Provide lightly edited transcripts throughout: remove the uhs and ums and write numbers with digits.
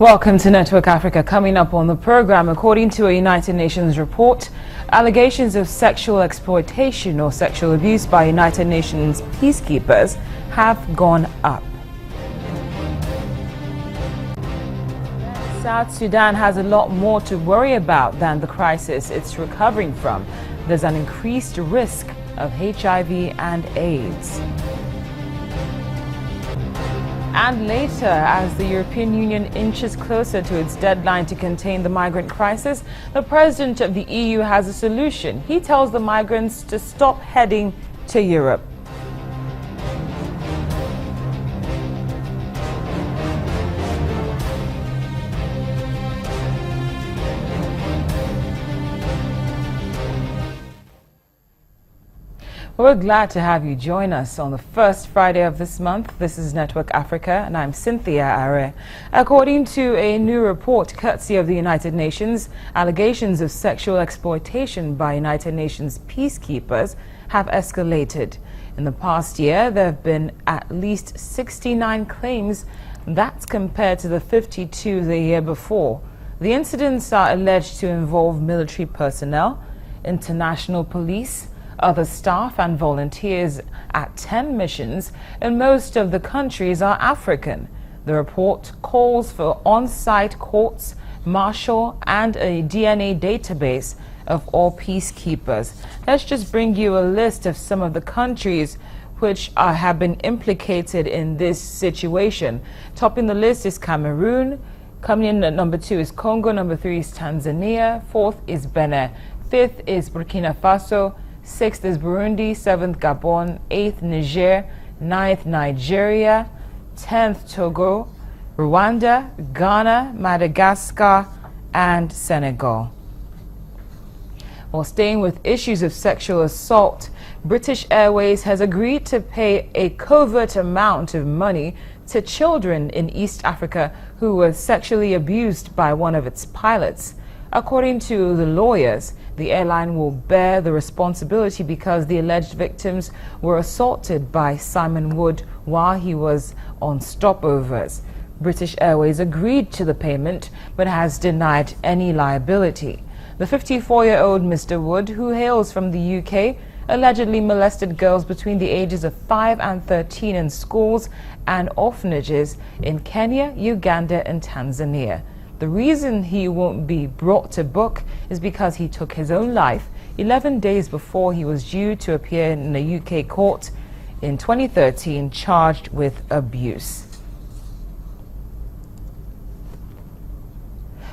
Welcome to Network Africa. Coming up on the program, according to a United Nations report, allegations of sexual exploitation or sexual abuse by United Nations peacekeepers have gone up. South Sudan has a lot more to worry about than the crisis it's recovering from. There's an increased risk of HIV and AIDS. And later, as the European Union inches closer to its deadline to contain the migrant crisis, the president of the EU has a solution. He tells the migrants to stop heading to Europe. We're glad to have you join us on the first Friday of this month. This is Network Africa, and I'm Cynthia Are. According to a new report courtesy of the United Nations, allegations of sexual exploitation by United Nations peacekeepers have escalated. In the past year, there have been at least 69 claims. That's compared to the 52 the year before. The incidents are alleged to involve military personnel, international police, other staff and volunteers at 10 missions, and most of the countries are African. The report calls for on-site courts, martial and a DNA database of all peacekeepers. Let's just bring you a list of some of the countries which have been implicated in this situation. Topping the list is Cameroon. Coming in at number 2 is Congo. Number 3 is Tanzania. 4th is Benin. 5th is Burkina Faso. 6th is Burundi, 7th Gabon, 8th Niger, 9th Nigeria, 10th Togo, Rwanda, Ghana, Madagascar, and Senegal. While staying with issues of sexual assault, British Airways has agreed to pay a covert amount of money to children in East Africa who were sexually abused by one of its pilots. According to the lawyers, the airline will bear the responsibility because the alleged victims were assaulted by Simon Wood while he was on stopovers. British Airways agreed to the payment but has denied any liability. The 54-year-old Mr. Wood, who hails from the UK, allegedly molested girls between the ages of 5 and 13 in schools and orphanages in Kenya, Uganda, and Tanzania. The reason he won't be brought to book is because he took his own life 11 days before he was due to appear in a UK court in 2013 charged with abuse.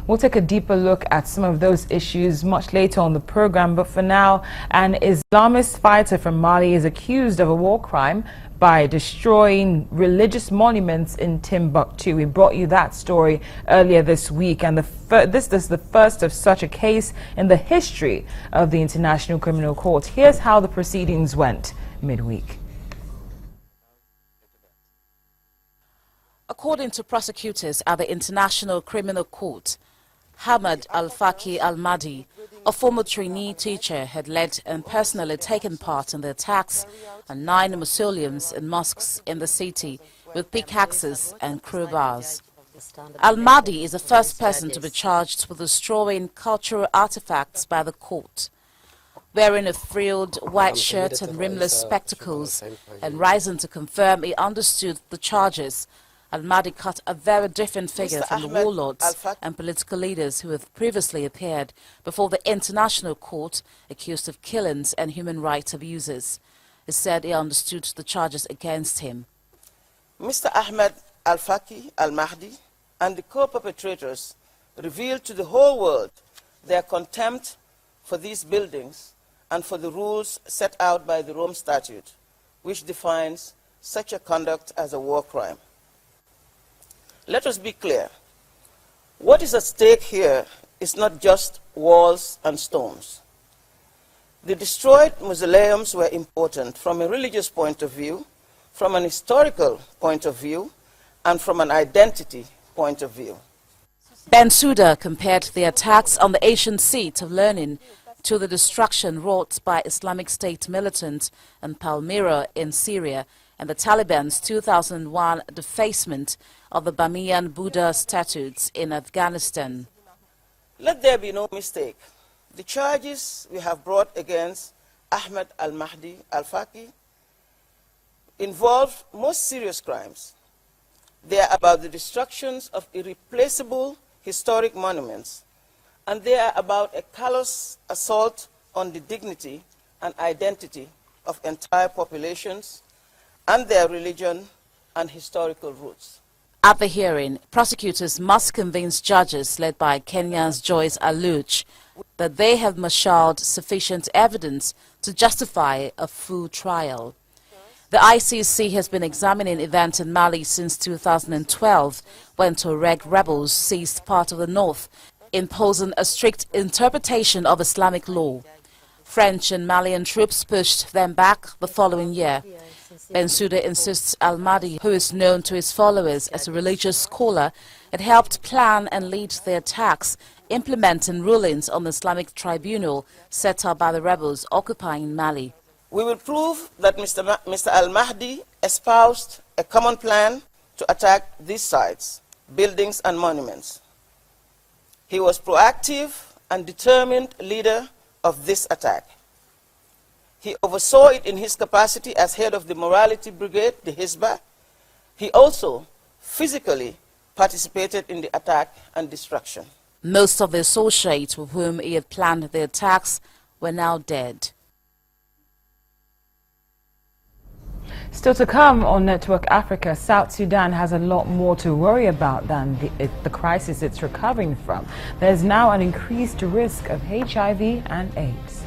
We'll take a deeper look at some of those issues much later on the program, but for now, an Islamist fighter from Mali is accused of a war crime by destroying religious monuments in Timbuktu. We brought you that story earlier this week, and this is the first of such a case in the history of the International Criminal Court. Here's how the proceedings went midweek. According to prosecutors at the International Criminal Court, Hamad Al-Faki Al-Mahdi, a former trainee teacher, had led and personally taken part in the attacks on 9 mausoleums and mosques in the city with pickaxes and crowbars. Al-Mahdi is the first person to be charged with destroying cultural artifacts by the court. Wearing a frilled white shirt and rimless spectacles and rising to confirm he understood the charges, Al-Mahdi cut a very different figure from the warlords and political leaders who have previously appeared before the International Court accused of killings and human rights abuses. He said he understood the charges against him. Mr. Ahmed Al-Faki Al-Mahdi and the co-perpetrators revealed to the whole world their contempt for these buildings and for the rules set out by the Rome Statute, which defines such a conduct as a war crime. Let us be clear. What is at stake here is not just walls and stones. The destroyed mausoleums were important from a religious point of view, from an historical point of view, and from an identity point of view. Bensouda compared the attacks on the ancient seat of learning to the destruction wrought by Islamic State militants in Palmyra in Syria and the Taliban's 2001 defacement of the Bamiyan Buddha statues in Afghanistan. Let there be no mistake. The charges we have brought against Ahmed al-Mahdi al-Faqi involve most serious crimes. They are about the destructions of irreplaceable historic monuments, and they are about a callous assault on the dignity and identity of entire populations and their religion and historical roots. At the hearing, prosecutors must convince judges led by Kenya's Joyce Aluch that they have marshaled sufficient evidence to justify a full trial. The ICC has been examining events in Mali since 2012, when Tuareg rebels seized part of the north, imposing a strict interpretation of Islamic law. French and Malian troops pushed them back the following year. Bensouda insists al-Mahdi, who is known to his followers as a religious scholar, had helped plan and lead the attacks, implementing rulings on the Islamic tribunal set up by the rebels occupying Mali. We will prove that Mr. al-Mahdi espoused a common plan to attack these sites, buildings and monuments. He was proactive and determined leader of this attack. He oversaw it in his capacity as head of the Morality Brigade, the Hizbah. He also physically participated in the attack and destruction. Most of the associates with whom he had planned the attacks were now dead. Still to come on Network Africa, South Sudan has a lot more to worry about than the crisis it's recovering from. There's now an increased risk of HIV and AIDS.